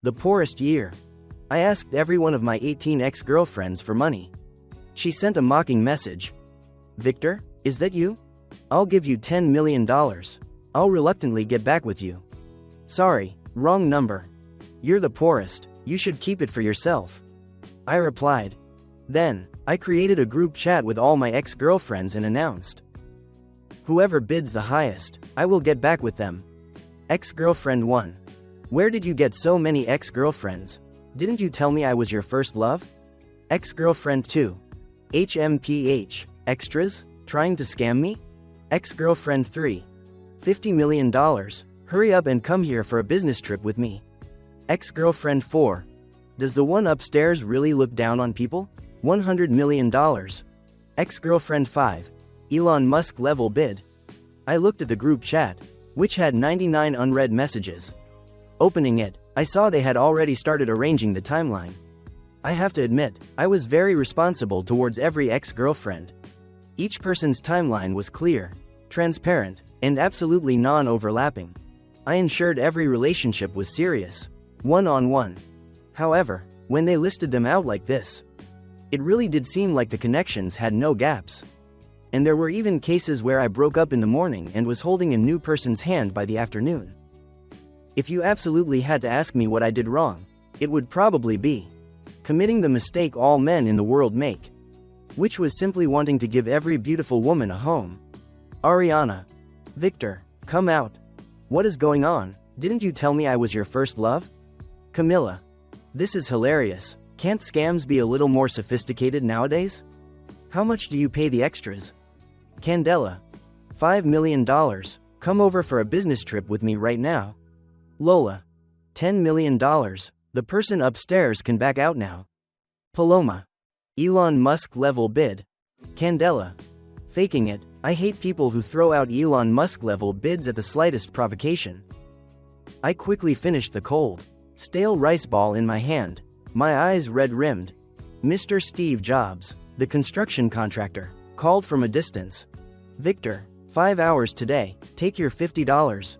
The poorest year. I asked every one of my 18 ex-girlfriends for money. She sent a mocking message. Victor, is that you? I'll give you $10 million. I'll reluctantly get back with you. Sorry, wrong number. You're the poorest, you should keep it for yourself. I replied. Then, I created a group chat with all my ex-girlfriends and announced. Whoever bids the highest, I will get back with them. Ex-girlfriend 1. Where did you get so many ex-girlfriends? Didn't you tell me I was your first love? Ex-girlfriend 2. HMPH, extras, trying to scam me? Ex-girlfriend 3. $50 million, hurry up and come here for a business trip with me. Ex-girlfriend 4. Does the one upstairs really look down on people? $100 million. Ex-girlfriend 5. Elon Musk level bid. I looked at the group chat, which had 99 unread messages. Opening it, I saw they had already started arranging the timeline. I have to admit, I was very responsible towards every ex-girlfriend. Each person's timeline was clear, transparent, and absolutely non-overlapping. I ensured every relationship was serious, one-on-one. However, when they listed them out like this, it really did seem like the connections had no gaps. And there were even cases where I broke up in the morning and was holding a new person's hand by the afternoon. If you absolutely had to ask me what I did wrong, it would probably be committing the mistake all men in the world make, which was simply wanting to give every beautiful woman a home. Ariana. Victor, come out. What is going on? Didn't you tell me I was your first love? Camilla. This is hilarious. Can't scams be a little more sophisticated nowadays? How much do you pay the extras? Candela. $5 million. Come over for a business trip with me right now. Lola. $10 million. The person upstairs can back out now. Paloma. Elon Musk level bid. Candela. Faking it. I hate people who throw out Elon Musk level bids at the slightest provocation. I quickly finished the cold, stale rice ball in my hand, my eyes red-rimmed. Mr. Steve Jobs, the construction contractor, called from a distance. Victor, 5 hours today, take your $50.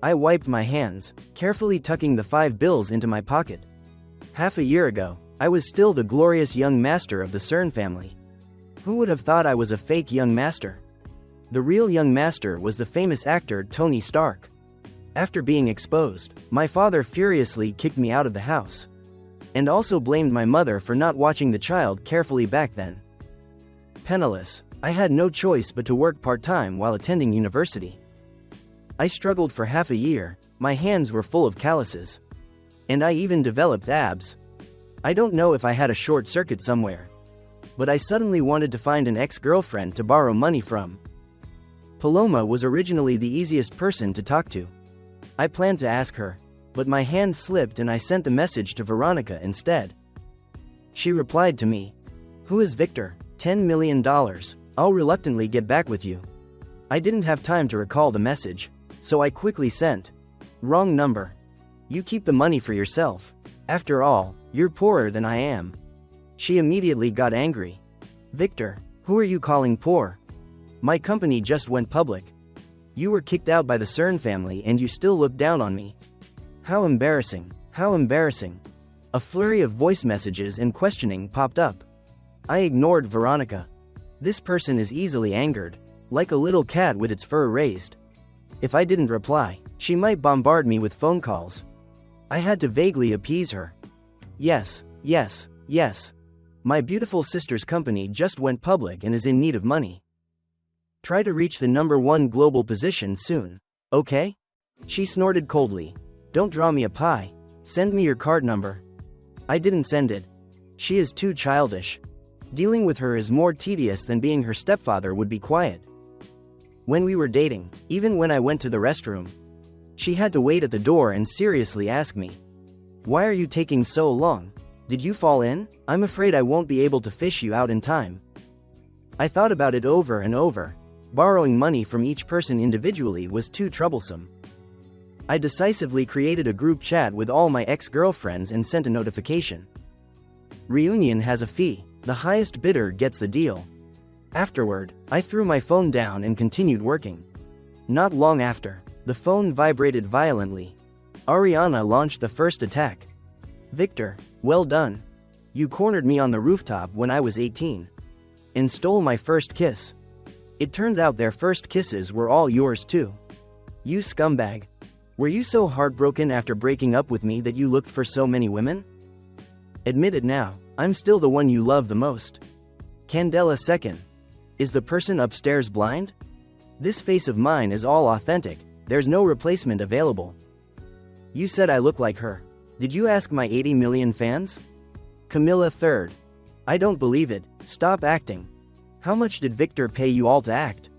I wiped my hands, carefully tucking the 5 bills into my pocket. Half a year ago, I was still the glorious young master of the CERN family. Who would have thought I was a fake young master? The real young master was the famous actor Tony Stark. After being exposed, my father furiously kicked me out of the house, and also blamed my mother for not watching the child carefully back then. Penniless, I had no choice but to work part-time while attending university. I struggled for half a year, my hands were full of calluses. And I even developed abs. I don't know if I had a short circuit somewhere, but I suddenly wanted to find an ex-girlfriend to borrow money from. Paloma was originally the easiest person to talk to. I planned to ask her, but my hand slipped and I sent the message to Veronica instead. She replied to me. Who is Victor? $10 million. I'll reluctantly get back with you. I didn't have time to recall the message, so I quickly sent. Wrong number. You keep the money for yourself. After all, you're poorer than I am. She immediately got angry. Victor, who are you calling poor? My company just went public. You were kicked out by the CERN family and you still look down on me. How embarrassing, how embarrassing. A flurry of voice messages and questioning popped up. I ignored Veronica. This person is easily angered, like a little cat with its fur raised. If I didn't reply, she might bombard me with phone calls. I had to vaguely appease her. Yes, yes, yes. My beautiful sister's company just went public and is in need of money. Try to reach the #1 global position soon, okay? She snorted coldly. Don't draw me a pie. Send me your card number. I didn't send it. She is too childish. Dealing with her is more tedious than being her stepfather would be quiet. When we were dating, even when I went to the restroom, she had to wait at the door and seriously ask me, "Why are you taking so long? Did you fall in? I'm afraid I won't be able to fish you out in time." I thought about it over and over. Borrowing money from each person individually was too troublesome. I decisively created a group chat with all my ex-girlfriends and sent a notification. Reunion has a fee. The highest bidder gets the deal. Afterward, I threw my phone down and continued working. Not long after, the phone vibrated violently. Ariana launched the first attack. Victor, well done. You cornered me on the rooftop when I was 18. And stole my first kiss. It turns out their first kisses were all yours too. You scumbag. Were you so heartbroken after breaking up with me that you looked for so many women? Admit it now, I'm still the one you love the most. Candela second. Is the person upstairs blind? This face of mine is all authentic, there's no replacement available. You said I look like her. Did you ask my 80 million fans? Camilla third. I don't believe it, stop acting. How much did Victor pay you all to act?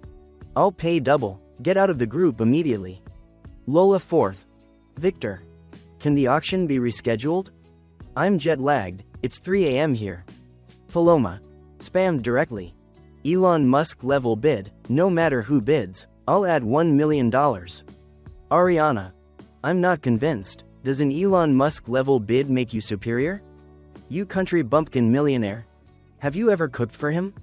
I'll pay double, get out of the group immediately. Lola fourth. Victor. Can the auction be rescheduled? I'm jet-lagged, it's 3 a.m. here. Paloma. Spammed directly. Elon Musk level bid, no matter who bids, I'll add $1 million. Ariana. I'm not convinced, does an Elon Musk level bid make you superior? You country bumpkin millionaire. Have you ever cooked for him?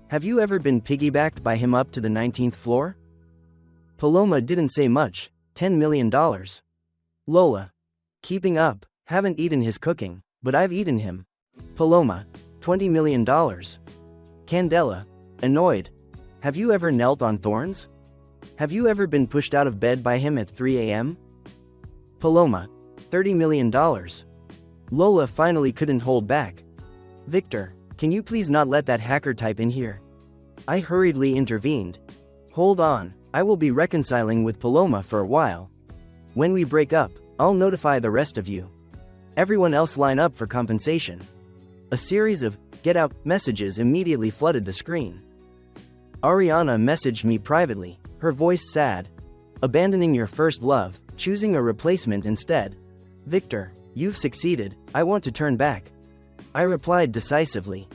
Have you ever been piggybacked by him up to the 19th floor? Paloma didn't say much, $10 million. Lola. Keeping up, haven't eaten his cooking, but I've eaten him. Paloma. $20 million. Candela. Annoyed. Have you ever knelt on thorns? Have you ever been pushed out of bed by him at 3 a.m.? Paloma. $30 million. Lola finally couldn't hold back. Victor, can you please not let that hacker type in here? I hurriedly intervened. Hold on, I will be reconciling with Paloma for a while. When we break up, I'll notify the rest of you. Everyone else line up for compensation. A series of "get out" messages immediately flooded the screen. Ariana messaged me privately, her voice sad. Abandoning your first love, choosing a replacement instead. Victor, you've succeeded, I want to turn back. I replied decisively.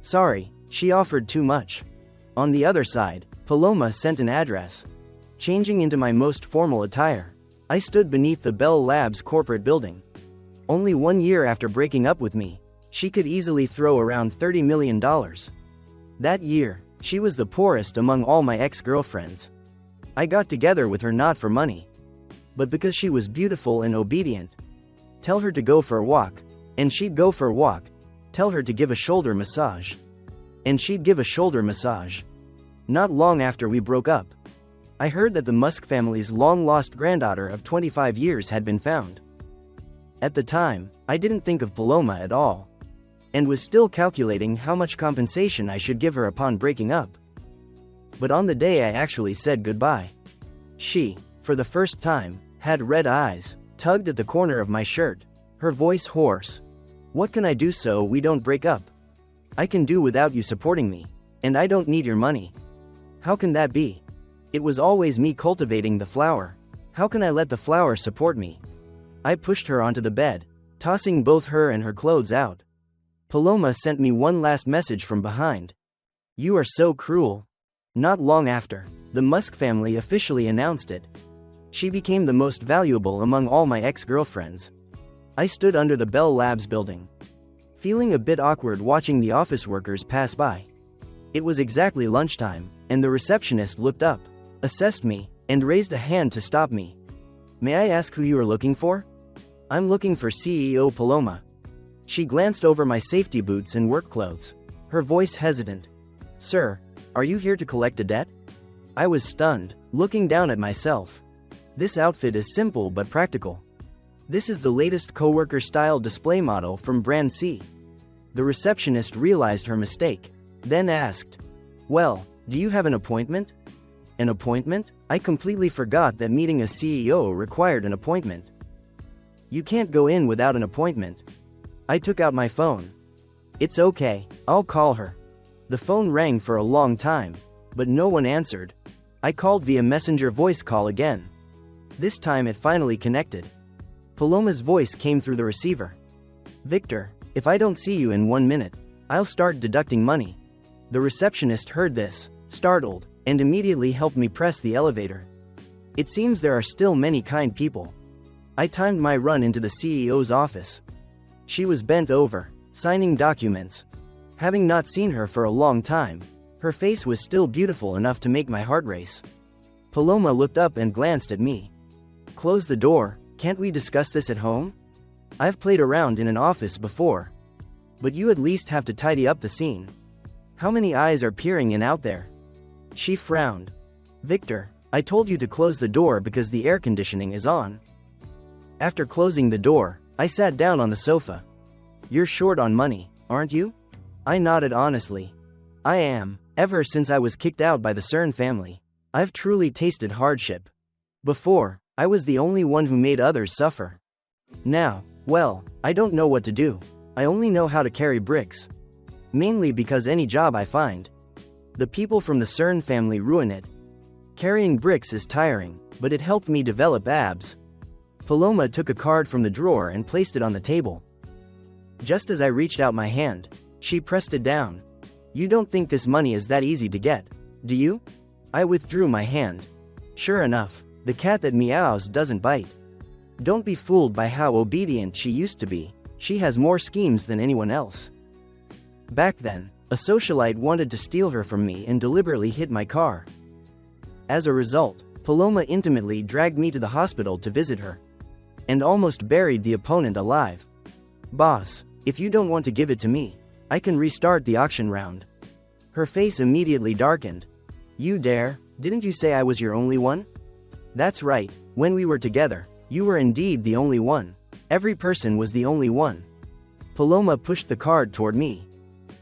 Sorry, she offered too much. On the other side, Paloma sent an address. Changing into my most formal attire, I stood beneath the Bell Labs corporate building. Only 1 year after breaking up with me, she could easily throw around $30 million. That year, she was the poorest among all my ex-girlfriends. I got together with her not for money, but because she was beautiful and obedient. Tell her to go for a walk, and she'd go for a walk. Tell her to give a shoulder massage, and she'd give a shoulder massage. Not long after we broke up, I heard that the Musk family's long-lost granddaughter of 25 years had been found. At the time, I didn't think of Paloma at all, and was still calculating how much compensation I should give her upon breaking up. But on the day I actually said goodbye, she, for the first time, had red eyes, tugged at the corner of my shirt, her voice hoarse. What can I do so we don't break up? I can do without you supporting me, and I don't need your money. How can that be? It was always me cultivating the flower. How can I let the flower support me? I pushed her onto the bed, tossing both her and her clothes out. Paloma sent me one last message from behind. You are so cruel. Not long after, the Musk family officially announced it. She became the most valuable among all my ex-girlfriends. I stood under the Bell Labs building, feeling a bit awkward watching the office workers pass by. It was exactly lunchtime, and the receptionist looked up, assessed me, and raised a hand to stop me. May I ask who you are looking for? I'm looking for CEO Paloma. She glanced over my safety boots and work clothes, her voice hesitant. Sir, are you here to collect a debt? I was stunned, looking down at myself. This outfit is simple but practical. This is the latest coworker-style display model from Brand C. The receptionist realized her mistake, then asked, Well, do you have an appointment? An appointment? I completely forgot that meeting a CEO required an appointment. You can't go in without an appointment. I took out my phone. It's okay, I'll call her. The phone rang for a long time, but no one answered. I called via messenger voice call again. This time it finally connected. Paloma's voice came through the receiver. Victor, if I don't see you in 1 minute, I'll start deducting money. The receptionist heard this, startled, and immediately helped me press the elevator. It seems there are still many kind people. I timed my run into the CEO's office. She was bent over, signing documents. Having not seen her for a long time, her face was still beautiful enough to make my heart race. Paloma looked up and glanced at me. Close the door, can't we discuss this at home? I've played around in an office before. But you at least have to tidy up the scene. How many eyes are peering in out there? She frowned. Victor, I told you to close the door because the air conditioning is on. After closing the door, I sat down on the sofa. You're short on money, aren't you? I nodded honestly. I am. Ever since I was kicked out by the CERN family, I've truly tasted hardship. Before, I was the only one who made others suffer. Now, well, I don't know what to do. I only know how to carry bricks. Mainly because any job I find, the people from the CERN family ruin it. Carrying bricks is tiring, but it helped me develop abs. Paloma took a card from the drawer and placed it on the table. Just as I reached out my hand, she pressed it down. You don't think this money is that easy to get, do you? I withdrew my hand. Sure enough, the cat that meows doesn't bite. Don't be fooled by how obedient she used to be. She has more schemes than anyone else. Back then, a socialite wanted to steal her from me and deliberately hit my car. As a result, Paloma intimately dragged me to the hospital to visit her. And almost buried the opponent alive. Boss, if you don't want to give it to me, I can restart the auction round. Her face immediately darkened. You dare? Didn't you say I was your only one? That's right, when we were together, you were indeed the only one. Every person was the only one. Paloma pushed the card toward me.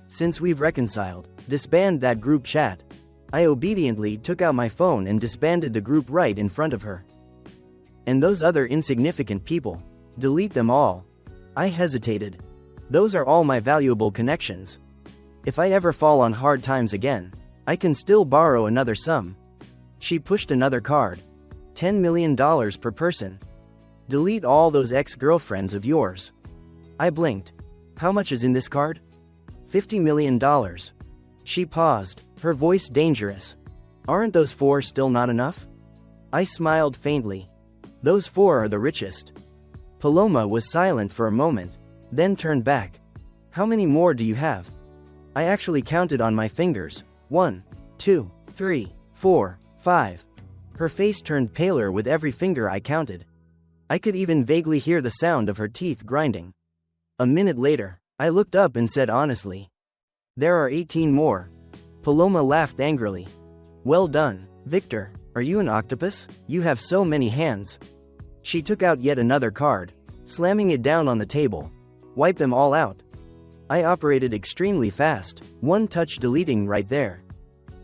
Since we've reconciled, disband that group chat. I obediently took out my phone and disbanded the group right in front of her. And those other insignificant people, delete them all. I hesitated. Those are all my valuable connections. If I ever fall on hard times again, I can still borrow another sum. She pushed another card. $10 million per person. Delete all those ex-girlfriends of yours. I blinked. How much is in this card? $50 million. She paused, her voice dangerous. Aren't those 4 still not enough? I smiled faintly. Those 4 are the richest. Paloma was silent for a moment, then turned back. How many more do you have? I actually counted on my fingers. 1, 2, 3, 4, 5. Her face turned paler with every finger I counted. I could even vaguely hear the sound of her teeth grinding. A minute later, I looked up and said honestly, there are 18 more. Paloma laughed angrily. Well done, Victor. Are you an octopus? You have so many hands. She took out yet another card, slamming it down on the table. Wipe them all out. I operated extremely fast, one touch deleting right there.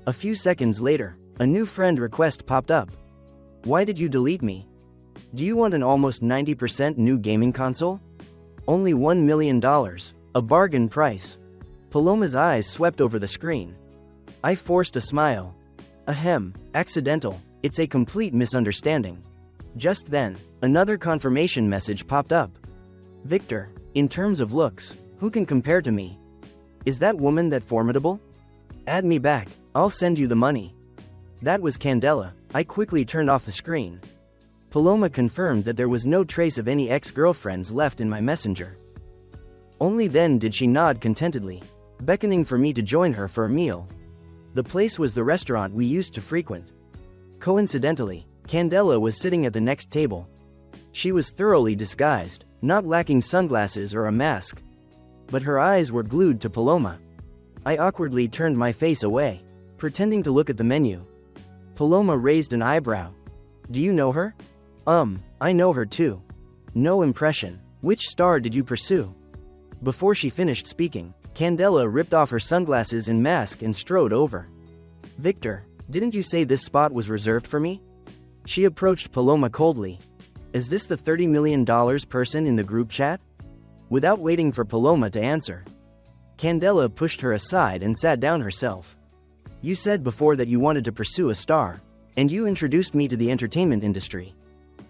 A few seconds later, a new friend request popped up. Why did you delete me? Do you want an almost 90% new gaming console? Only $1 million, a bargain price. Paloma's eyes swept over the screen. I forced a smile. Ahem, accidental, it's a complete misunderstanding. Just then, another confirmation message popped up. Victor, in terms of looks, who can compare to me? Is that woman that formidable? Add me back, I'll send you the money. That was Candela. I quickly turned off the screen. Paloma confirmed that there was no trace of any ex-girlfriends left in my messenger. Only then did she nod contentedly, beckoning for me to join her for a meal. The place was the restaurant we used to frequent. Coincidentally, Candela was sitting at the next table. She was thoroughly disguised, not lacking sunglasses or a mask. But her eyes were glued to Paloma. I awkwardly turned my face away, pretending to look at the menu. Paloma raised an eyebrow. Do you know her? I know her too. No impression. Which star did you pursue? Before she finished speaking, Candela ripped off her sunglasses and mask and strode over. Victor, didn't you say this spot was reserved for me? She approached Paloma coldly. Is this the $30 million person in the group chat? Without waiting for Paloma to answer, Candela pushed her aside and sat down herself. You said before that you wanted to pursue a star, and you introduced me to the entertainment industry.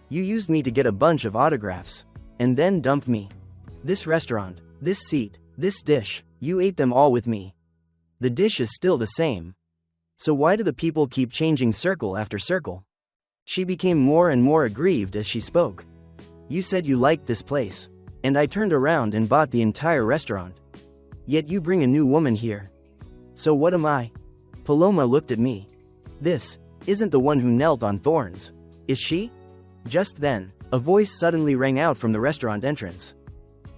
You used me to get a bunch of autographs, and then dumped me. This restaurant, this seat, this dish, you ate them all with me. The dish is still the same. So why do the people keep changing circle after circle? She became more and more aggrieved as she spoke. You said you liked this place, and I turned around and bought the entire restaurant. Yet you bring a new woman here. So what am I? Paloma looked at me. This isn't the one who knelt on thorns, is she? Just then, a voice suddenly rang out from the restaurant entrance.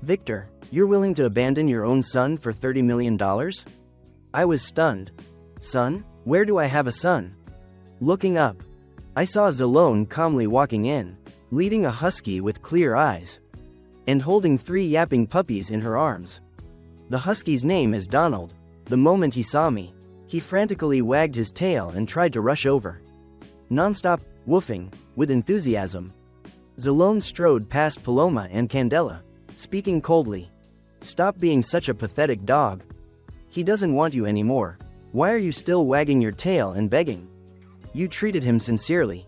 Victor, you're willing to abandon your own son for $30 million? I was stunned. Son? Where do I have a son? Looking up, I saw Zalone calmly walking in, leading a husky with clear eyes, and holding 3 yapping puppies in her arms. The husky's name is Donald. The moment he saw me, he frantically wagged his tail and tried to rush over, non-stop woofing with enthusiasm. Zalone strode past Paloma and Candela, speaking coldly. Stop being such a pathetic dog. He doesn't want you anymore. Why are you still wagging your tail and begging? You treated him sincerely,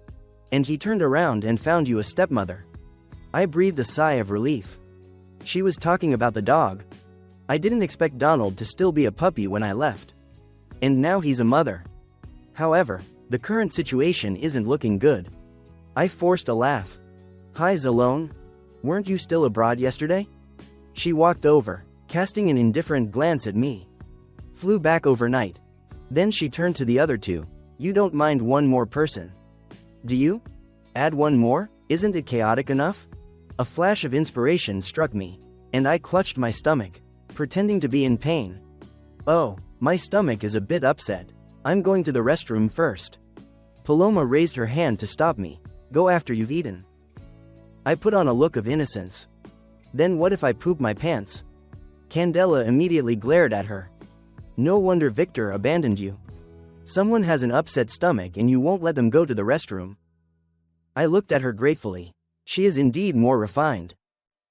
and he turned around and found you a stepmother. I breathed a sigh of relief. She was talking about the dog. I didn't expect Donald to still be a puppy when I left. And now he's a mother. However, the current situation isn't looking good. I forced a laugh. Hi Zalone. Weren't you still abroad yesterday? She walked over, casting an indifferent glance at me. Flew back overnight. Then she turned to the other two. You don't mind one more person, do you? Add one more? Isn't it chaotic enough? A flash of inspiration struck me, and I clutched my stomach, pretending to be in pain. Oh, my stomach is a bit upset. I'm going to the restroom first. Paloma raised her hand to stop me. Go after you've eaten. I put on a look of innocence. Then what if I poop my pants? Candela immediately glared at her. No wonder Victor abandoned you. Someone has an upset stomach and you won't let them go to the restroom. I looked at her gratefully. She is indeed more refined.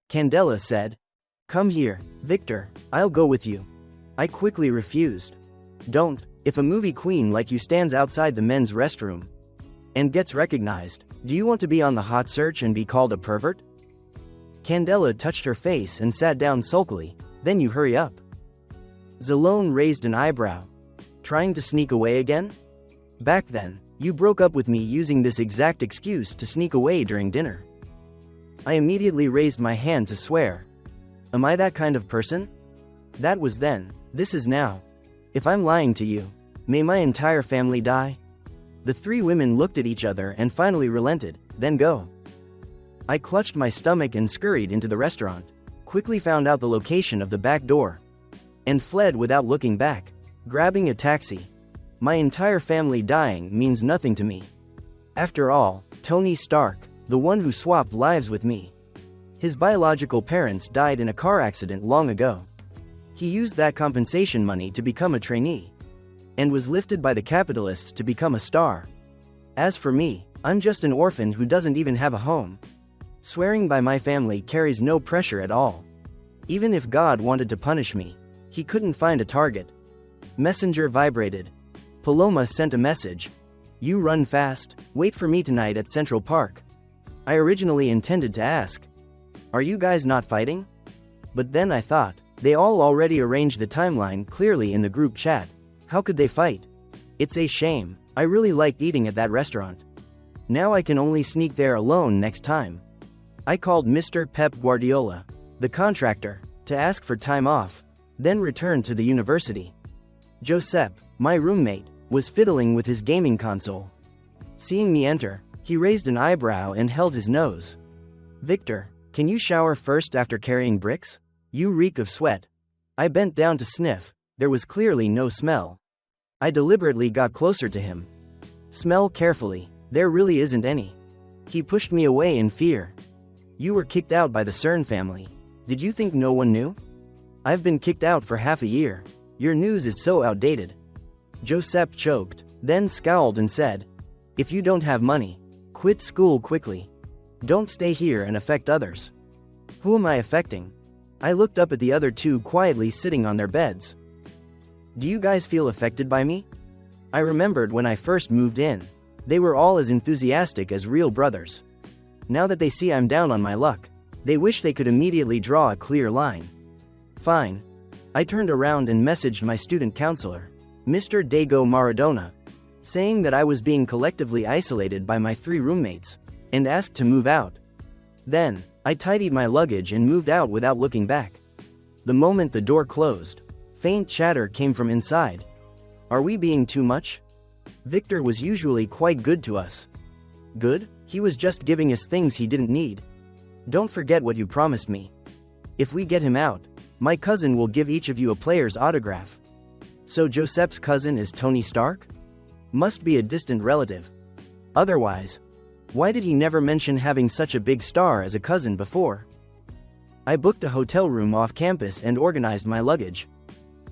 Candela said, Come here, Victor, I'll go with you. I quickly refused. Don't. If a movie queen like you stands outside the men's restroom and gets recognized, do you want to be on the hot search and be called a pervert? Candela touched her face and sat down sulkily. Then you hurry up. Zalone raised an eyebrow. Trying to sneak away again? Back then, you broke up with me using this exact excuse to sneak away during dinner. I immediately raised my hand to swear. Am I that kind of person? That was then. This is now. If I'm lying to you, may my entire family die? The 3 women looked at each other and finally relented. Then go. I clutched my stomach and scurried into the restaurant, quickly found out the location of the back door, and fled without looking back, grabbing a taxi. My entire family dying means nothing to me. After all, Tony Stark, the one who swapped lives with me, his biological parents died in a car accident long ago. He used that compensation money to become a trainee, and was lifted by the capitalists to become a star. As for me, I'm just an orphan who doesn't even have a home. Swearing by my family carries no pressure at all. Even if God wanted to punish me, he couldn't find a target. Messenger vibrated. Paloma sent a message. You run fast, wait for me tonight at Central Park. I originally intended to ask, are you guys not fighting? But then I thought, they all already arranged the timeline clearly in the group chat. How could they fight? It's a shame. I really liked eating at that restaurant. Now I can only sneak there alone next time. I called Mr. Pep Guardiola, the contractor, to ask for time off, then returned to the university. Josep, my roommate, was fiddling with his gaming console. Seeing me enter, he raised an eyebrow and held his nose. Victor, can you shower first after carrying bricks? You reek of sweat. I bent down to sniff. There was clearly no smell. I deliberately got closer to him. Smell carefully. There really isn't any. He pushed me away in fear. You were kicked out by the CERN family. Did you think no one knew? I've been kicked out for half a year. Your news is so outdated. Josep choked, then scowled and said, If you don't have money, quit school quickly. Don't stay here and affect others. Who am I affecting? I looked up at the other 2 quietly sitting on their beds. Do you guys feel affected by me? I remembered when I first moved in. They were all as enthusiastic as real brothers. Now that they see I'm down on my luck, they wish they could immediately draw a clear line. Fine. I turned around and messaged my student counselor, Mr. Diego Maradona, saying that I was being collectively isolated by my 3 roommates, and asked to move out. Then, I tidied my luggage and moved out without looking back. The moment the door closed, faint chatter came from inside. Are we being too much? Victor was usually quite good to us. Good? He was just giving us things he didn't need. Don't forget what you promised me. If we get him out, my cousin will give each of you a player's autograph. So Joseph's cousin is Tony Stark? Must be a distant relative. Otherwise, why did he never mention having such a big star as a cousin before? I booked a hotel room off campus and organized my luggage.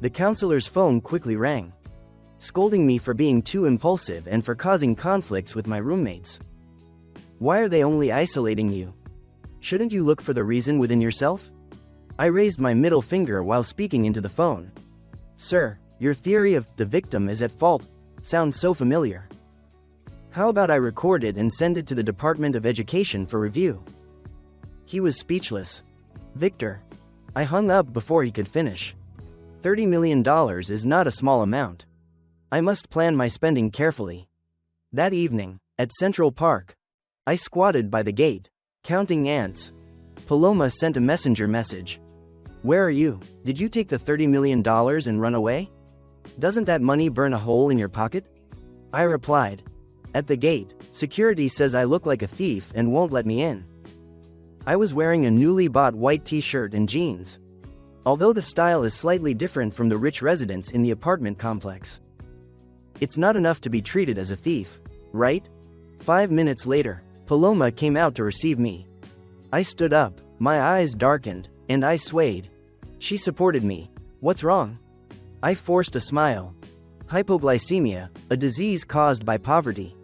The counselor's phone quickly rang, scolding me for being too impulsive and for causing conflicts with my roommates. Why are they only isolating you? Shouldn't you look for the reason within yourself? I raised my middle finger while speaking into the phone. Sir, your theory of the victim is at fault sounds so familiar. How about I record it and send it to the Department of Education for review? He was speechless. Victor. I hung up before he could finish. $30 million is not a small amount. I must plan my spending carefully. That evening, at Central Park, I squatted by the gate, counting ants. Paloma sent a messenger message. Where are you? Did you take the $30 million and run away? Doesn't that money burn a hole in your pocket? I replied. At the gate, security says I look like a thief and won't let me in. I was wearing a newly bought white t-shirt and jeans. Although the style is slightly different from the rich residents in the apartment complex. It's not enough to be treated as a thief, right? 5 minutes later, Paloma came out to receive me. I stood up, my eyes darkened, and I swayed. She supported me. What's wrong? I forced a smile. Hypoglycemia, a disease caused by poverty.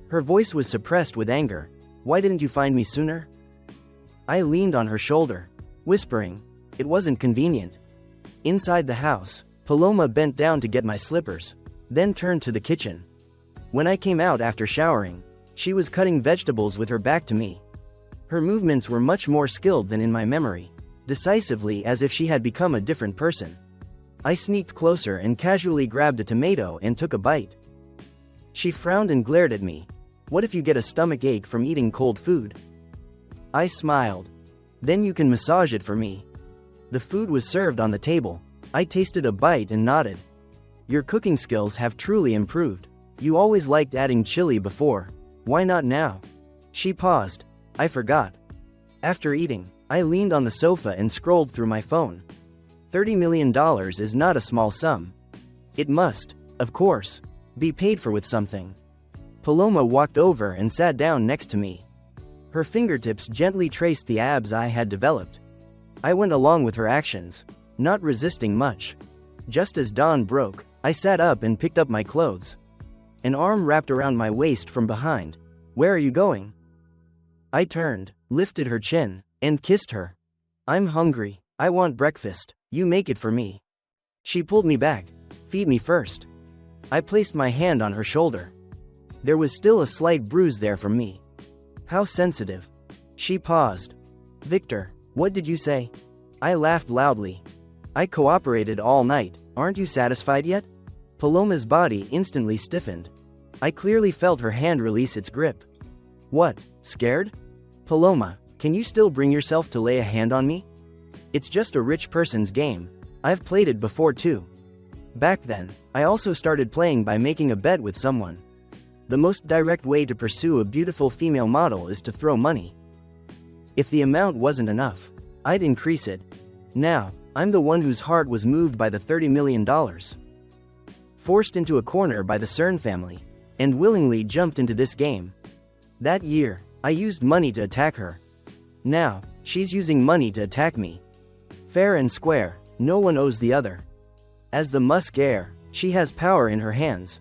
Her voice was suppressed with anger. Why didn't you find me sooner? I leaned on her shoulder, whispering. It wasn't convenient. Inside the house, Paloma bent down to get my slippers, then turned to the kitchen. When I came out after showering, she was cutting vegetables with her back to me. Her movements were much more skilled than in my memory, decisively as if she had become a different person. I sneaked closer and casually grabbed a tomato and took a bite. She frowned and glared at me. What if you get a stomach ache from eating cold food? I smiled. Then you can massage it for me. The food was served on the table. I tasted a bite and nodded. Your cooking skills have truly improved. You always liked adding chili before. Why not now? She paused. I forgot. After eating, I leaned on the sofa and scrolled through my phone. $30 million is not a small sum. It must, of course, be paid for with something. Paloma walked over and sat down next to me. Her fingertips gently traced the abs I had developed. I went along with her actions, not resisting much. Just as dawn broke, I sat up and picked up my clothes. An arm wrapped around my waist from behind. Where are you going? I turned, lifted her chin, and kissed her. I'm hungry. I want breakfast. You make it for me. She pulled me back. Feed me first. I placed my hand on her shoulder. There was still a slight bruise there from me. How sensitive. She paused. Victor, what did you say? I laughed loudly. I cooperated all night. Aren't you satisfied yet? Paloma's body instantly stiffened. I clearly felt her hand release its grip. What, scared? Paloma, can you still bring yourself to lay a hand on me? It's just a rich person's game. I've played it before too. Back then, I also started playing by making a bet with someone. The most direct way to pursue a beautiful female model is to throw money. If the amount wasn't enough, I'd increase it. Now, I'm the one whose heart was moved by the $30 million. Forced into a corner by the CERN family, and willingly jumped into this game. That year, I used money to attack her. Now, she's using money to attack me. Fair and square, no one owes the other. As the Musk heir, she has power in her hands.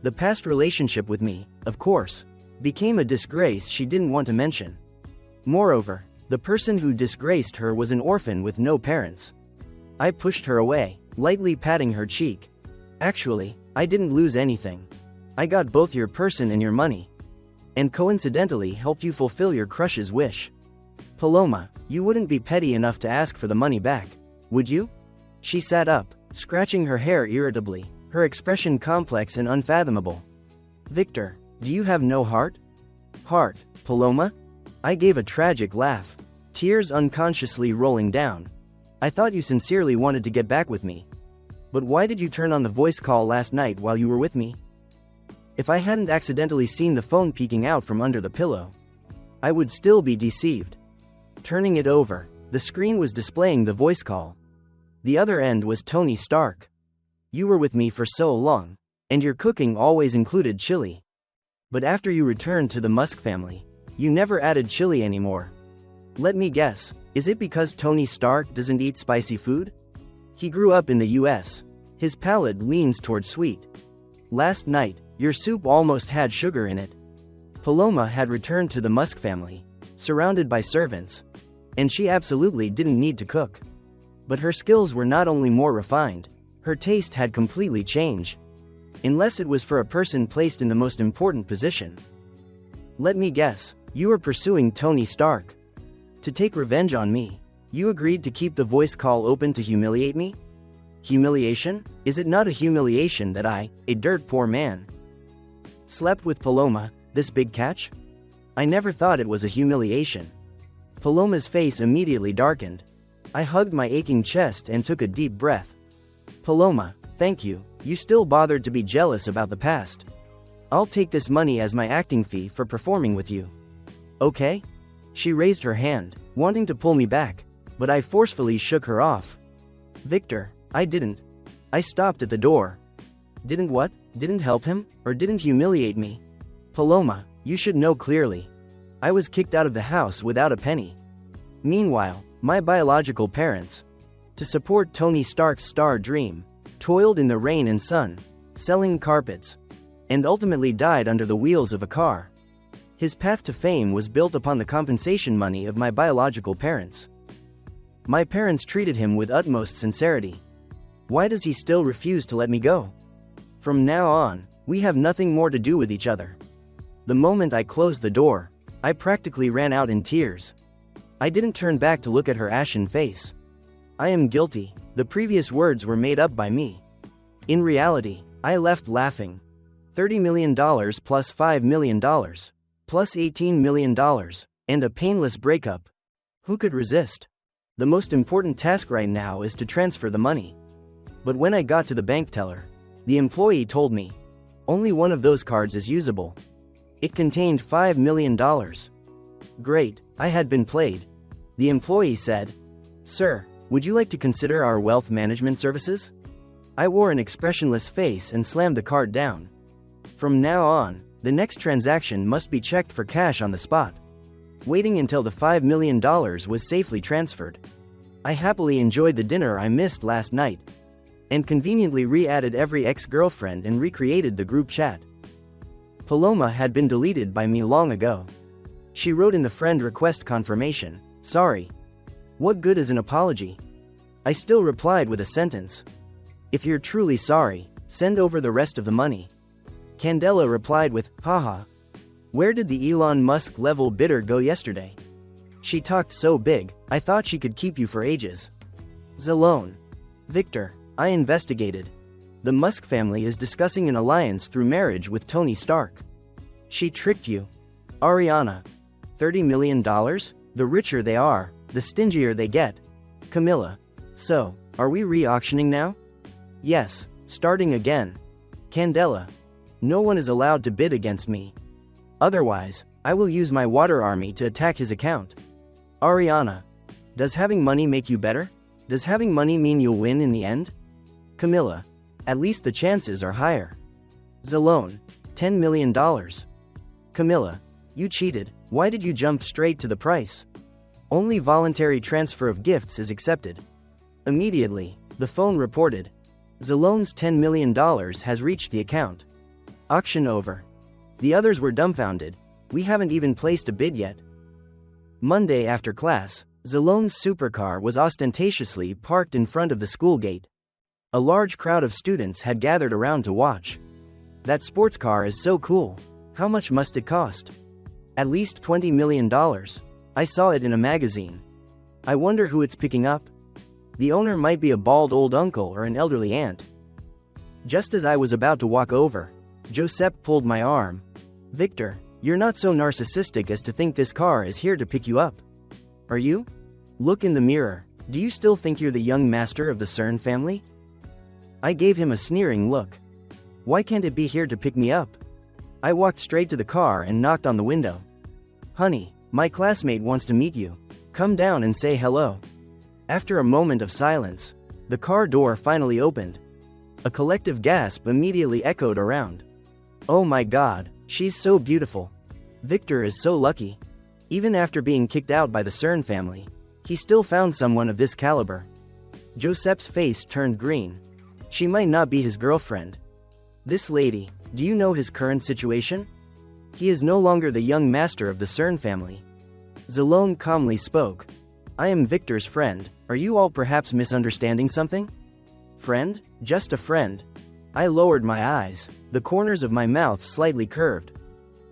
The past relationship with me, of course, became a disgrace she didn't want to mention. Moreover, the person who disgraced her was an orphan with no parents. I pushed her away, lightly patting her cheek. Actually, I didn't lose anything. I got both your person and your money. And coincidentally helped you fulfill your crush's wish. Paloma, you wouldn't be petty enough to ask for the money back, would you? She sat up, scratching her hair irritably, her expression complex and unfathomable. Victor, do you have no heart? Heart, Paloma? I gave a tragic laugh, tears unconsciously rolling down. I thought you sincerely wanted to get back with me. But why did you turn on the voice call last night while you were with me? If I hadn't accidentally seen the phone peeking out from under the pillow, I would still be deceived. Turning it over, The screen was displaying the voice call. The other end was Tony Stark. You were with me for so long, and your cooking always included chili. But after you returned to the Musk family, you never added chili anymore. Let me guess, is it because Tony Stark doesn't eat spicy food? He grew up in the US. His palate leans toward sweet. Last night, your soup almost had sugar in it. Paloma had returned to the Musk family, surrounded by servants, and she absolutely didn't need to cook. But her skills were not only more refined, her taste had completely changed. Unless it was for a person placed in the most important position. Let me guess, you were pursuing Tony Stark. To take revenge on me, you agreed to keep the voice call open to humiliate me? Humiliation? Is it not a humiliation that I, a dirt poor man, slept with Paloma, this big catch? I never thought it was a humiliation. Paloma's face immediately darkened. I hugged my aching chest and took a deep breath. Paloma, thank you, you still bothered to be jealous about the past. I'll take this money as my acting fee for performing with you. Okay? She raised her hand, wanting to pull me back, but I forcefully shook her off. Victor, I didn't. I stopped at the door. Didn't what? Didn't help him, or didn't humiliate me? Paloma, you should know clearly. I was kicked out of the house without a penny. Meanwhile, my biological parents, to support Tony Stark's star dream, toiled in the rain and sun, selling carpets, and ultimately died under the wheels of a car. His path to fame was built upon the compensation money of my biological parents. My parents treated him with utmost sincerity. Why does he still refuse to let me go? From now on, we have nothing more to do with each other. The moment I closed the door, I practically ran out in tears. I didn't turn back to look at her ashen face. I am guilty. The previous words were made up by me. In reality, I left laughing. $30 million plus $5 million, plus $18 million, and a painless breakup. Who could resist? The most important task right now is to transfer the money. But when I got to the bank teller, the employee told me, only one of those cards is usable. It contained $5 million. Great, I had been played. The employee said, Sir, would you like to consider our wealth management services? I wore an expressionless face and slammed the card down. From now on, the next transaction must be checked for cash on the spot. Waiting until the $5 million was safely transferred, I happily enjoyed the dinner I missed last night, and conveniently re-added every ex-girlfriend and recreated the group chat. Paloma had been deleted by me long ago. She wrote in the friend request confirmation, sorry. What good is an apology? I still replied with a sentence. If you're truly sorry, send over the rest of the money. Candela replied with, haha. Where did the Elon Musk level bidder go yesterday? She talked so big, I thought she could keep you for ages. Zalone. Victor, I investigated. The Musk family is discussing an alliance through marriage with Tony Stark. She tricked you. Ariana. $30 million? The richer they are, the stingier they get. Camilla. So, are we re-auctioning now? Yes, starting again. Candela. No one is allowed to bid against me. Otherwise, I will use my water army to attack his account. Ariana. Does having money make you better? Does having money mean you'll win in the end? Camilla. At least the chances are higher. Zalone. $10 million. Camilla. You cheated. Why did you jump straight to the price? Only voluntary transfer of gifts is accepted. Immediately, the phone reported. Zalone's $10 million has reached the account. Auction over. The others were dumbfounded. We haven't even placed a bid yet. Monday after class, Zalone's supercar was ostentatiously parked in front of the school gate. A large crowd of students had gathered around to watch. That sports car is so cool. How much must it cost? At least $20 million. I saw it in a magazine. I wonder who it's picking up. The owner might be a bald old uncle or an elderly aunt. Just as I was about to walk over, Josep pulled my arm. Victor, you're not so narcissistic as to think this car is here to pick you up. Are you? Look in the mirror. Do you still think you're the young master of the CERN family? I gave him a sneering look. Why can't it be here to pick me up? I walked straight to the car and knocked on the window. Honey, my classmate wants to meet you. Come down and say hello. After a moment of silence, the car door finally opened. A collective gasp immediately echoed around. Oh my God, she's so beautiful. Victor is so lucky. Even after being kicked out by the CERN family, he still found someone of this caliber. Joseph's face turned green. She might not be his girlfriend. This lady, do you know his current situation? He is no longer the young master of the CERN family. Zalone calmly spoke. I am Victor's friend. Are you all perhaps misunderstanding something? Friend? Just a friend. I lowered my eyes, the corners of my mouth slightly curved.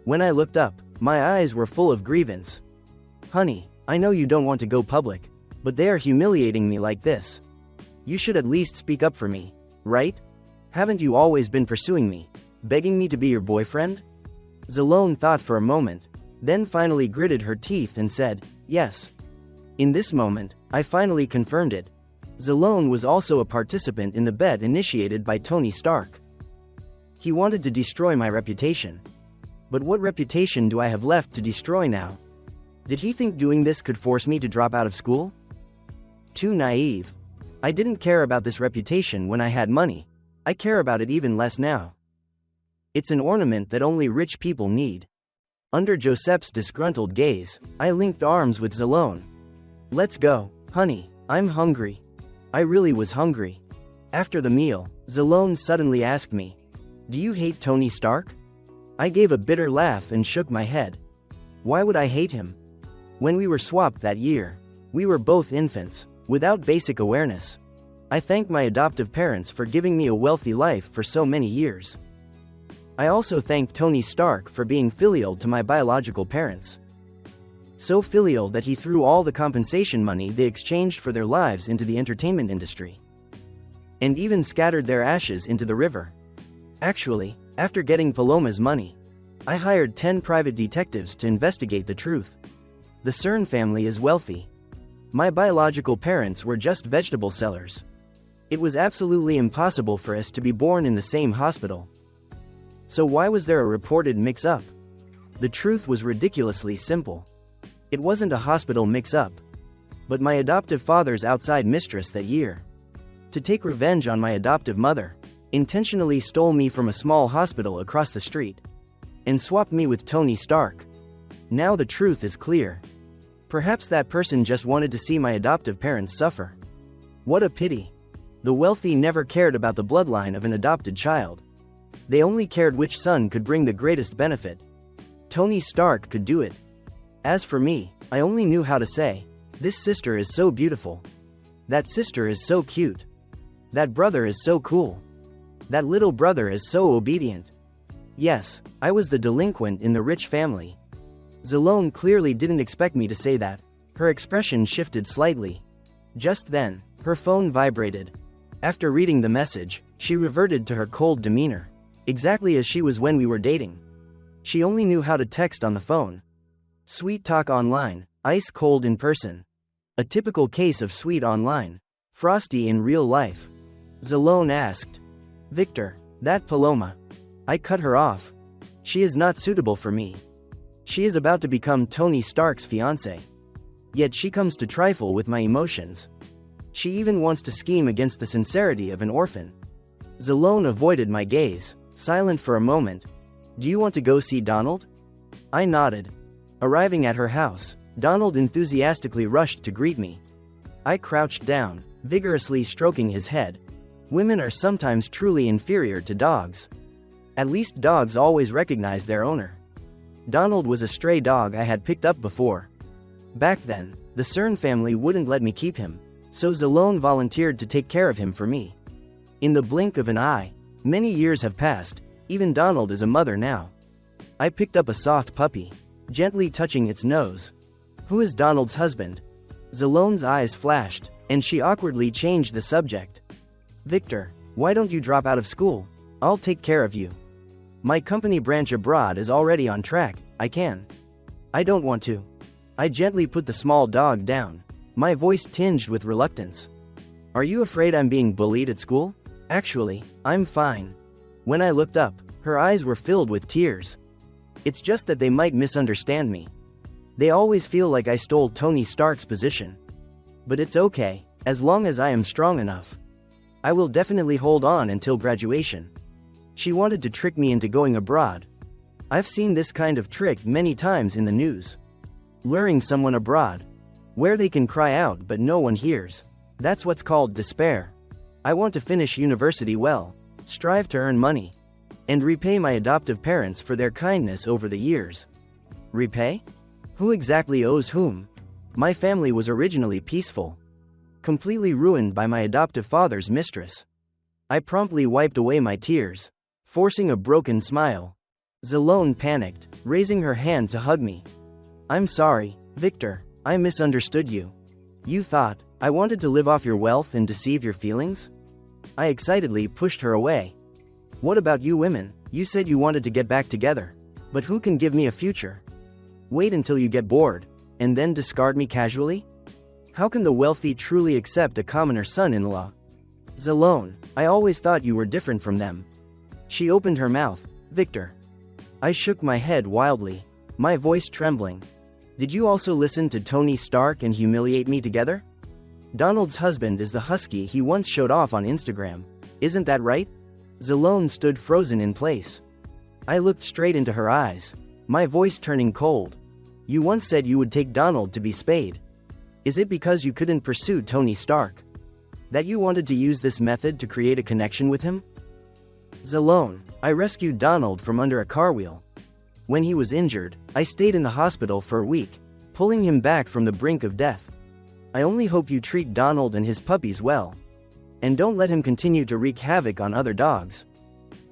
When I looked up, my eyes were full of grievance. Honey, I know you don't want to go public, but they are humiliating me like this. You should at least speak up for me, right? Haven't you always been pursuing me, begging me to be your boyfriend? Zalone thought for a moment, then finally gritted her teeth and said, yes. In this moment, I finally confirmed it. Zalone was also a participant in the bet initiated by Tony Stark. He wanted to destroy my reputation. But what reputation do I have left to destroy now? Did he think doing this could force me to drop out of school? Too naive. I didn't care about this reputation when I had money. I care about it even less now. It's an ornament that only rich people need. Under Joseph's disgruntled gaze, I linked arms with Zalone. Let's go, honey, I'm hungry. I really was hungry. After the meal, Zalone suddenly asked me, do you hate Tony Stark? I gave a bitter laugh and shook my head. Why would I hate him? When we were swapped that year, we were both infants, without basic awareness. I thank my adoptive parents for giving me a wealthy life for so many years. I also thank Tony Stark for being filial to my biological parents. So filial that he threw all the compensation money they exchanged for their lives into the entertainment industry. And even scattered their ashes into the river. Actually, after getting Paloma's money, I hired 10 private detectives to investigate the truth. The CERN family is wealthy. My biological parents were just vegetable sellers. It was absolutely impossible for us to be born in the same hospital. So why was there a reported mix-up? The truth was ridiculously simple. It wasn't a hospital mix-up, but my adoptive father's outside mistress that year, to take revenge on my adoptive mother, intentionally stole me from a small hospital across the street and swapped me with Tony Stark. Now the truth is clear. Perhaps that person just wanted to see my adoptive parents suffer. What a pity. The wealthy never cared about the bloodline of an adopted child. They only cared which son could bring the greatest benefit. Tony Stark could do it. As for me, I only knew how to say, this sister is so beautiful. That sister is so cute. That brother is so cool. That little brother is so obedient. Yes, I was the delinquent in the rich family. Zalone clearly didn't expect me to say that. Her expression shifted slightly. Just then, her phone vibrated. After reading the message, she reverted to her cold demeanor, exactly as she was when we were dating. She only knew how to text on the phone. Sweet talk online, ice cold in person. A typical case of sweet online, frosty in real life. Zalone asked, Victor, that Paloma. I cut her off. She is not suitable for me. She is about to become Tony Stark's fiancé. Yet she comes to trifle with my emotions. She even wants to scheme against the sincerity of an orphan. Zalone avoided my gaze, silent for a moment. Do you want to go see Donald? I nodded. Arriving at her house, Donald enthusiastically rushed to greet me. I crouched down, vigorously stroking his head. Women are sometimes truly inferior to dogs. At least dogs always recognize their owner. Donald was a stray dog I had picked up before. Back then, the CERN family wouldn't let me keep him, so Zalone volunteered to take care of him for me. In the blink of an eye, many years have passed, even Donald is a mother now. I picked up a soft puppy, gently touching its nose. Who is Donald's husband? Zalone's eyes flashed, and she awkwardly changed the subject. Victor, why don't you drop out of school? I'll take care of you. My company branch abroad is already on track, I can. I don't want to. I gently put the small dog down, my voice tinged with reluctance. Are you afraid I'm being bullied at school? Actually, I'm fine. When I looked up, her eyes were filled with tears. It's just that they might misunderstand me. They always feel like I stole Tony Stark's position. But it's okay, as long as I am strong enough. I will definitely hold on until graduation. She wanted to trick me into going abroad. I've seen this kind of trick many times in the news. Luring someone abroad, where they can cry out but no one hears. That's what's called despair. I want to finish university well, strive to earn money, and repay my adoptive parents for their kindness over the years. Repay? Who exactly owes whom? My family was originally peaceful, completely ruined by my adoptive father's mistress. I promptly wiped away my tears, forcing a broken smile. Zalone panicked, raising her hand to hug me. I'm sorry, Victor, I misunderstood you. You thought I wanted to live off your wealth and deceive your feelings? I excitedly pushed her away. What about you women? You said you wanted to get back together. But who can give me a future? Wait until you get bored, and then discard me casually? How can the wealthy truly accept a commoner son-in-law? Zalone, I always thought you were different from them. She opened her mouth. Victor. I shook my head wildly, my voice trembling. Did you also listen to Tony Stark and humiliate me together? Donald's husband is the husky he once showed off on Instagram. Isn't that right? Zalone stood frozen in place. I looked straight into her eyes, my voice turning cold. You once said you would take Donald to be spayed. Is it because you couldn't pursue Tony Stark that you wanted to use this method to create a connection with him? Zalone, I rescued Donald from under a car wheel. When he was injured, I stayed in the hospital for a week, pulling him back from the brink of death. I only hope you treat Donald and his puppies well. And don't let him continue to wreak havoc on other dogs.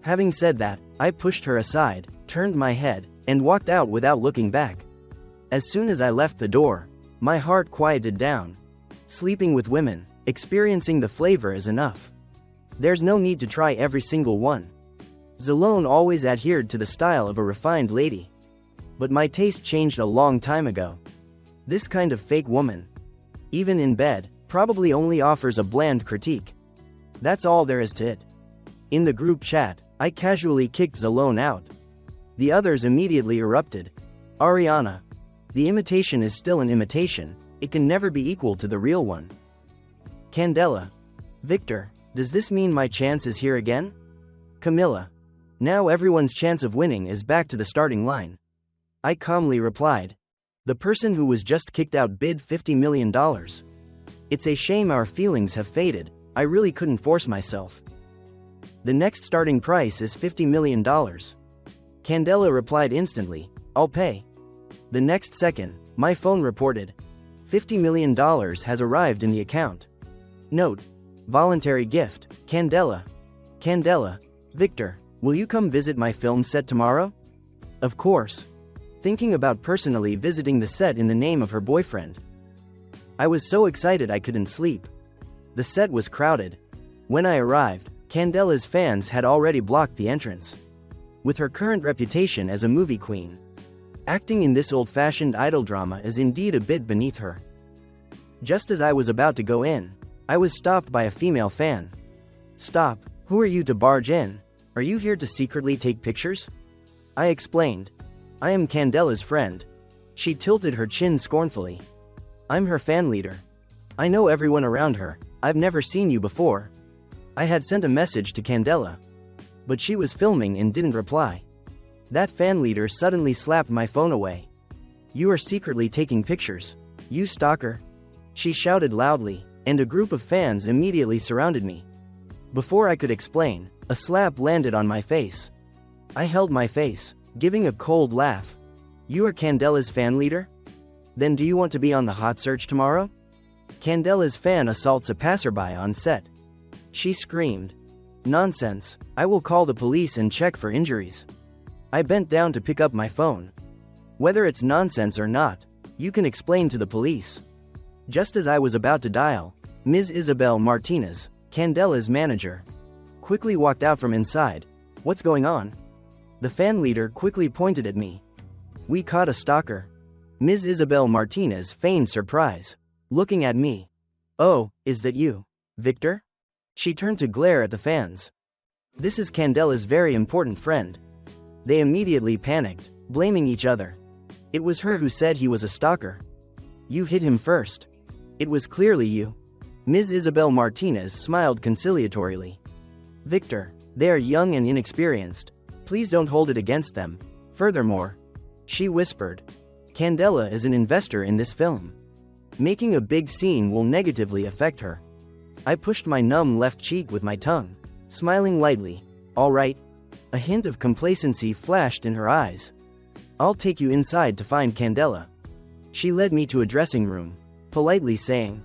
Having said that, I pushed her aside, turned my head, and walked out without looking back. As soon as I left the door, my heart quieted down. Sleeping with women, experiencing the flavor is enough. There's no need to try every single one. Zalone always adhered to the style of a refined lady. But my taste changed a long time ago. This kind of fake woman, even in bed, probably only offers a bland critique. That's all there is to it. In the group chat, I casually kicked Zalone out. The others immediately erupted. Ariana. The imitation is still an imitation, it can never be equal to the real one. Candela. Victor, does this mean my chance is here again? Camilla. Now everyone's chance of winning is back to the starting line. I calmly replied. The person who was just kicked out bid $50 million. It's a shame our feelings have faded, I really couldn't force myself. The next starting price is $50 million. Candela replied instantly, I'll pay. The next second, my phone reported, $50 million has arrived in the account. Note. Voluntary gift, Candela. Candela. Victor, will you come visit my film set tomorrow? Of course. Thinking about personally visiting the set in the name of her boyfriend. I was so excited I couldn't sleep. The set was crowded. When I arrived, Candela's fans had already blocked the entrance. With her current reputation as a movie queen, acting in this old-fashioned idol drama is indeed a bit beneath her. Just as I was about to go in, I was stopped by a female fan. Stop, who are you to barge in? Are you here to secretly take pictures? I explained. I am Candela's friend. She tilted her chin scornfully. I'm her fan leader. I know everyone around her, I've never seen you before. I had sent a message to Candela, but she was filming and didn't reply. That fan leader suddenly slapped my phone away. You are secretly taking pictures, you stalker. She shouted loudly, and a group of fans immediately surrounded me. Before I could explain, a slap landed on my face. I held my face, giving a cold laugh. You are Candela's fan leader? Then do you want to be on the hot search tomorrow? Candela's fan assaults a passerby on set. She screamed. Nonsense, I will call the police and check for injuries. I bent down to pick up my phone. Whether it's nonsense or not, you can explain to the police. Just as I was about to dial, Ms. Isabel Martinez, Candela's manager, quickly walked out from inside. What's going on? The fan leader quickly pointed at me. We caught a stalker. Ms. Isabel Martinez feigned surprise, looking at me. Oh, is that you, Victor? She turned to glare at the fans. This is Candela's very important friend. They immediately panicked, blaming each other. It was her who said he was a stalker. You hit him first. It was clearly you. Ms. Isabel Martinez smiled conciliatorily. Victor, they are young and inexperienced. Please don't hold it against them. Furthermore, she whispered, Candela is an investor in this film. Making a big scene will negatively affect her. I pushed my numb left cheek with my tongue, smiling lightly. All right. A hint of complacency flashed in her eyes. I'll take you inside to find Candela. She led me to a dressing room, politely saying,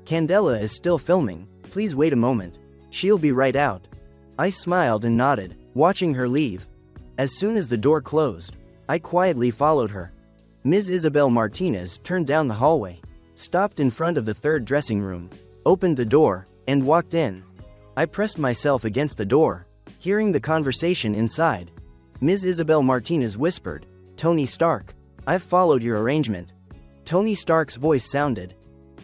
Candela is still filming, please wait a moment. She'll be right out. I smiled and nodded, watching her leave. As soon as the door closed, I quietly followed her. Ms. Isabel Martinez turned down the hallway, stopped in front of the third dressing room, opened the door, and walked in. I pressed myself against the door, hearing the conversation inside. Ms. Isabel Martinez whispered, Tony Stark, I've followed your arrangement. Tony Stark's voice sounded,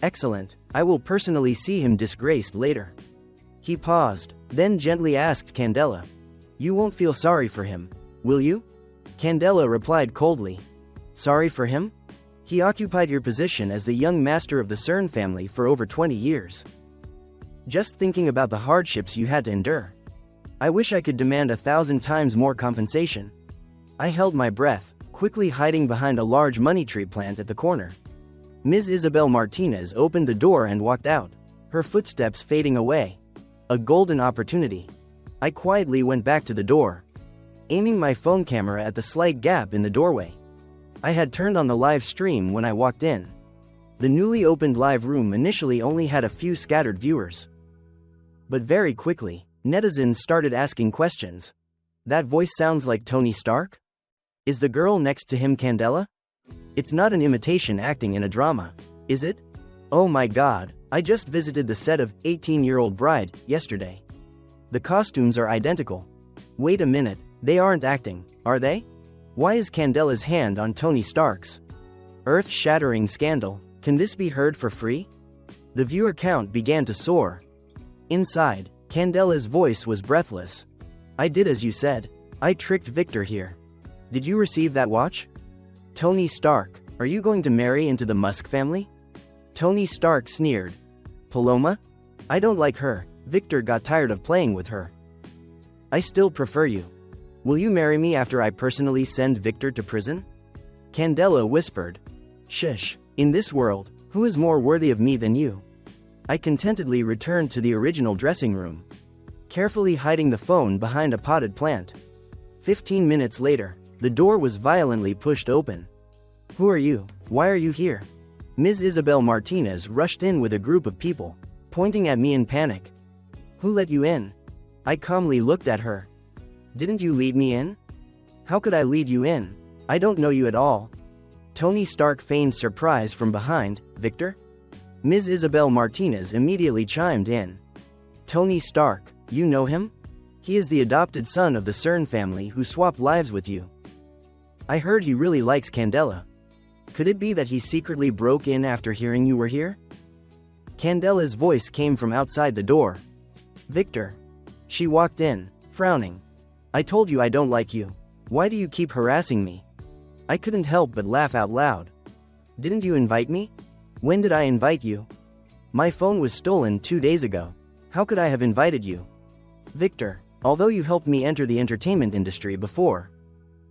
excellent, I will personally see him disgraced later. He paused, then gently asked Candela, you won't feel sorry for him, will you? Candela replied coldly, sorry for him? He occupied your position as the young master of the CERN family for over 20 years. Just thinking about the hardships you had to endure. I wish I could demand 1,000 times more compensation. I held my breath, quickly hiding behind a large money tree plant at the corner. Ms. Isabel Martinez opened the door and walked out, her footsteps fading away. A golden opportunity. I quietly went back to the door, aiming my phone camera at the slight gap in the doorway. I had turned on the live stream when I walked in. The newly opened live room initially only had a few scattered viewers. But very quickly, netizens started asking questions. That voice sounds like Tony Stark? Is the girl next to him Candela? It's not an imitation acting in a drama, is it? Oh my god, I just visited the set of 18-Year-Old Bride yesterday. The costumes are identical. Wait a minute, they aren't acting, are they? Why is Candela's hand on Tony Stark's? Earth-shattering scandal, can this be heard for free? The viewer count began to soar. Inside, Candela's voice was breathless. I did as you said. I tricked Victor here. Did you receive that watch? Tony Stark, are you going to marry into the Musk family? Tony Stark sneered. Paloma? I don't like her. Victor got tired of playing with her. I still prefer you. Will you marry me after I personally send Victor to prison? Candela whispered. Shush. In this world, who is more worthy of me than you? I contentedly returned to the original dressing room, carefully hiding the phone behind a potted plant. 15 minutes later, the door was violently pushed open. Who are you? Why are you here? Ms. Isabel Martinez rushed in with a group of people, pointing at me in panic. Who let you in? I calmly looked at her. Didn't you lead me in? How could I lead you in? I don't know you at all. Tony Stark feigned surprise from behind. Victor? Ms. Isabel Martinez immediately chimed in. Tony Stark, you know him? He is the adopted son of the CERN family who swapped lives with you. I heard he really likes Candela. Could it be that he secretly broke in after hearing you were here? Candela's voice came from outside the door. Victor. She walked in, frowning. I told you I don't like you. Why do you keep harassing me? I couldn't help but laugh out loud. Didn't you invite me? When did I invite you? My phone was stolen 2 days ago. How could I have invited you? Victor, although you helped me enter the entertainment industry before,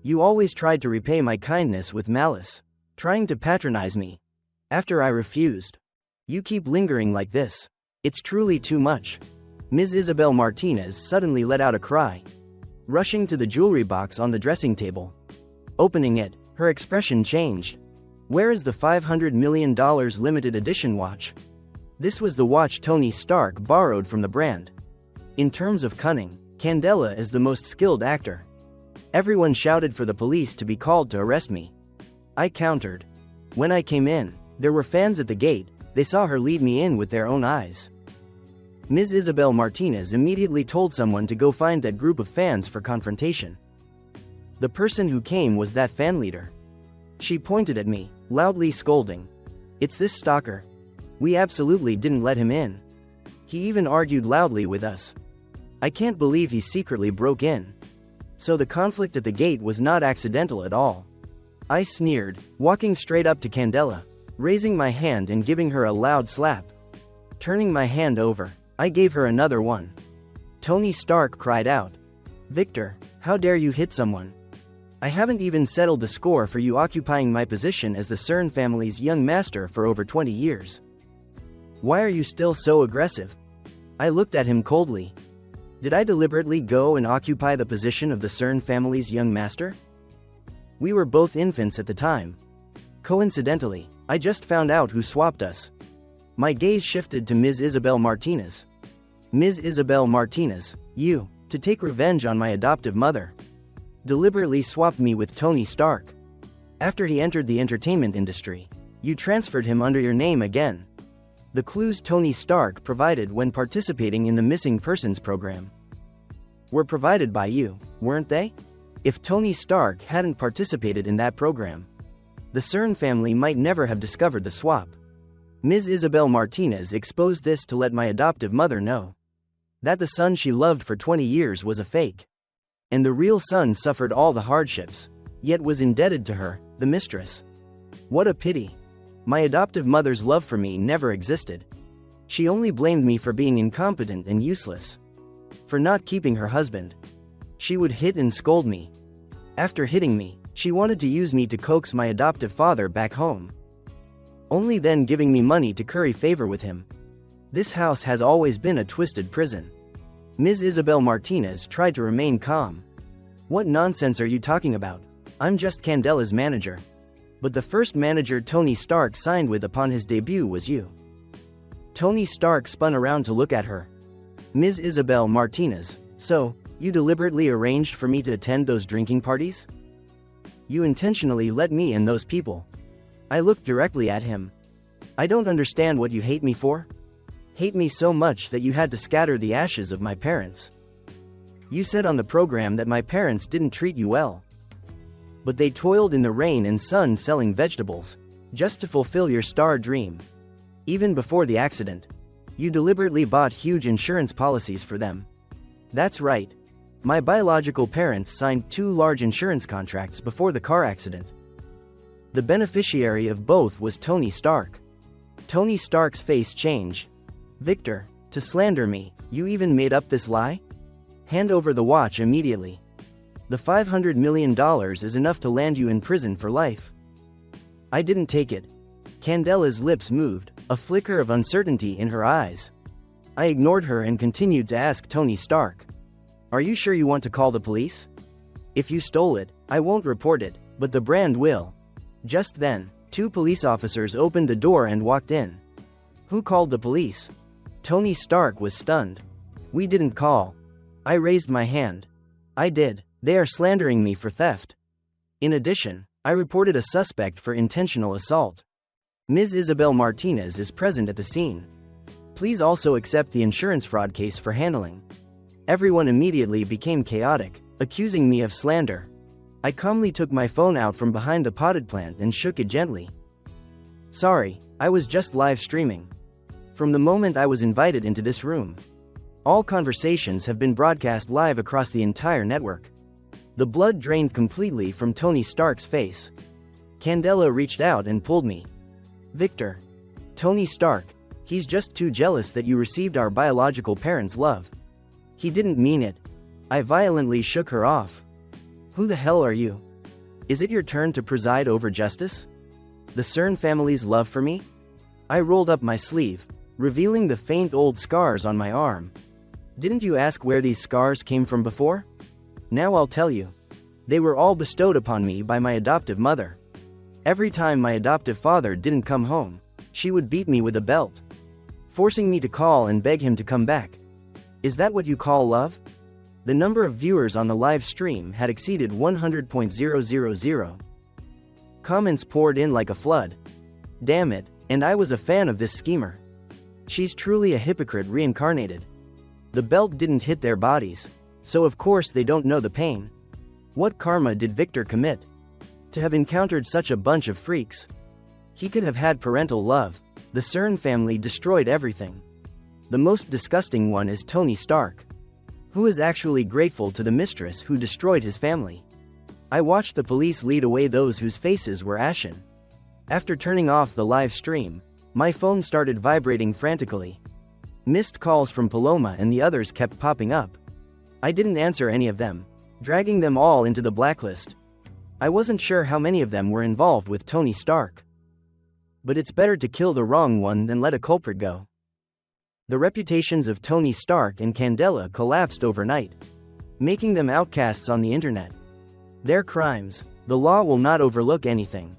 you always tried to repay my kindness with malice, trying to patronize me. After I refused, you keep lingering like this. It's truly too much. Ms. Isabel Martinez suddenly let out a cry, rushing to the jewelry box on the dressing table. Opening it, her expression changed. Where is the $500 million limited edition watch? This was the watch Tony Stark borrowed from the brand. In terms of cunning, Candela is the most skilled actor. Everyone shouted for the police to be called to arrest me. I countered. When I came in, there were fans at the gate. They saw her lead me in with their own eyes. Ms. Isabel Martinez immediately told someone to go find that group of fans for confrontation. The person who came was that fan leader. She pointed at me, loudly scolding. It's this stalker. We absolutely didn't let him in. He even argued loudly with us. I can't believe he secretly broke in. So the conflict at the gate was not accidental at all. I sneered, walking straight up to Candela, raising my hand and giving her a loud slap. Turning my hand over, I gave her another one. Tony Stark cried out. Victor, how dare you hit someone? I haven't even settled the score for you occupying my position as the Cern family's young master for over 20 years. Why are you still so aggressive? I looked at him coldly. Did I deliberately go and occupy the position of the Cern family's young master? We were both infants at the time. Coincidentally, I just found out who swapped us. My gaze shifted to Ms. Isabel Martinez. Ms. Isabel Martinez, you, to take revenge on my adoptive mother, deliberately swapped me with Tony Stark. After he entered the entertainment industry, you transferred him under your name again. The clues Tony Stark provided when participating in the missing persons program were provided by you, weren't they? If Tony Stark hadn't participated in that program, the Cern family might never have discovered the swap. Ms. Isabel Martinez exposed this to let my adoptive mother know that the son she loved for 20 years was a fake, and the real son suffered all the hardships, yet was indebted to her, the mistress. What a pity. My adoptive mother's love for me never existed. She only blamed me for being incompetent and useless, for not keeping her husband. She would hit and scold me. After hitting me, she wanted to use me to coax my adoptive father back home, only then giving me money to curry favor with him. This house has always been a twisted prison. Ms. Isabel Martinez tried to remain calm. What nonsense are you talking about? I'm just Candela's manager. But the first manager Tony Stark signed with upon his debut was you. Tony Stark spun around to look at her. Ms. Isabel Martinez, so, you deliberately arranged for me to attend those drinking parties? You intentionally let me and those people. I looked directly at him. I don't understand what you hate me for. Hate me so much that you had to scatter the ashes of my parents. You said on the program that my parents didn't treat you well, but they toiled in the rain and sun selling vegetables, just to fulfill your star dream. Even before the accident, you deliberately bought huge insurance policies for them. That's right. My biological parents signed 2 large insurance contracts before the car accident. The beneficiary of both was Tony Stark. Tony Stark's face changed. Victor, to slander me, you even made up this lie? Hand over the watch immediately. The $500 million is enough to land you in prison for life. I didn't take it. Candela's lips moved, a flicker of uncertainty in her eyes. I ignored her and continued to ask Tony Stark. Are you sure you want to call the police? If you stole it, I won't report it, but the brand will. Just then, 2 police officers opened the door and walked in. Who called the police? Tony Stark was stunned. We didn't call. I raised my hand. I did. They are slandering me for theft. In addition, I reported a suspect for intentional assault. Ms. Isabel Martinez is present at the scene. Please also accept the insurance fraud case for handling. Everyone immediately became chaotic, accusing me of slander. I calmly took my phone out from behind the potted plant and shook it gently. Sorry, I was just live streaming. From the moment I was invited into this room, all conversations have been broadcast live across the entire network. The blood drained completely from Tony Stark's face. Candela reached out and pulled me. Victor. Tony Stark, he's just too jealous that you received our biological parents' love. He didn't mean it. I violently shook her off. Who the hell are you? Is it your turn to preside over justice? The Cern family's love for me? I rolled up my sleeve, revealing the faint old scars on my arm. Didn't you ask where these scars came from before? Now I'll tell you. They were all bestowed upon me by my adoptive mother. Every time my adoptive father didn't come home, she would beat me with a belt, forcing me to call and beg him to come back. Is that what you call love? The number of viewers on the live stream had exceeded 100,000. Comments poured in like a flood. Damn it, and I was a fan of this schemer. She's truly a hypocrite reincarnated. The belt didn't hit their bodies, so of course they don't know the pain. What karma did Victor commit to have encountered such a bunch of freaks? He could have had parental love. The Cern family destroyed everything. The most disgusting one is Tony Stark, who is actually grateful to the mistress who destroyed his family. I watched the police lead away those whose faces were ashen. After turning off the live stream, my phone started vibrating frantically. Missed calls from Paloma and the others kept popping up. I didn't answer any of them, dragging them all into the blacklist. I wasn't sure how many of them were involved with Tony Stark. But it's better to kill the wrong one than let a culprit go. The reputations of Tony Stark and Candela collapsed overnight, making them outcasts on the internet. Their crimes, the law will not overlook anything.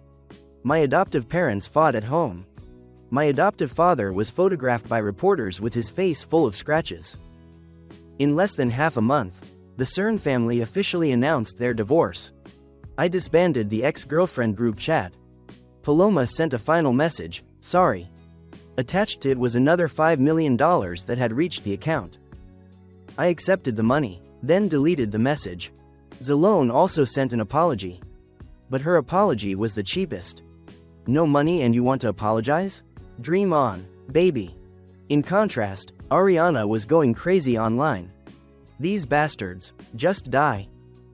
My adoptive parents fought at home. My adoptive father was photographed by reporters with his face full of scratches. In less than half a month, the Cern family officially announced their divorce. I disbanded the ex-girlfriend group chat. Paloma sent a final message, "Sorry." Attached to it was another $5 million that had reached the account. I accepted the money, then deleted the message. Zalone also sent an apology. But her apology was the cheapest. No money and you want to apologize? Dream on, baby. In contrast, Ariana was going crazy online. These bastards, just die.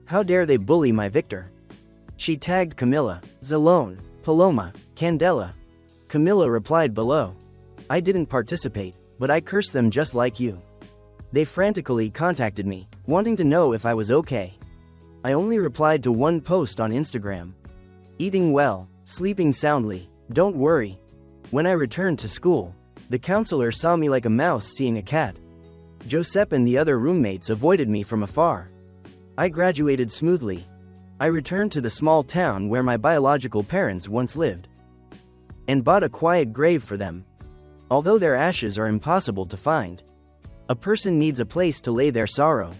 How dare they bully my Victor? She tagged Camilla, Zalone, Paloma, Candela. Camilla replied below. I didn't participate, but I cursed them just like you. They frantically contacted me, wanting to know if I was okay. I only replied to one post on Instagram. Eating well, sleeping soundly, don't worry. When I returned to school, the counselor saw me like a mouse seeing a cat. Josep and the other roommates avoided me from afar. I graduated smoothly. I returned to the small town where my biological parents once lived, and bought a quiet grave for them. Although their ashes are impossible to find, a person needs a place to lay their sorrow.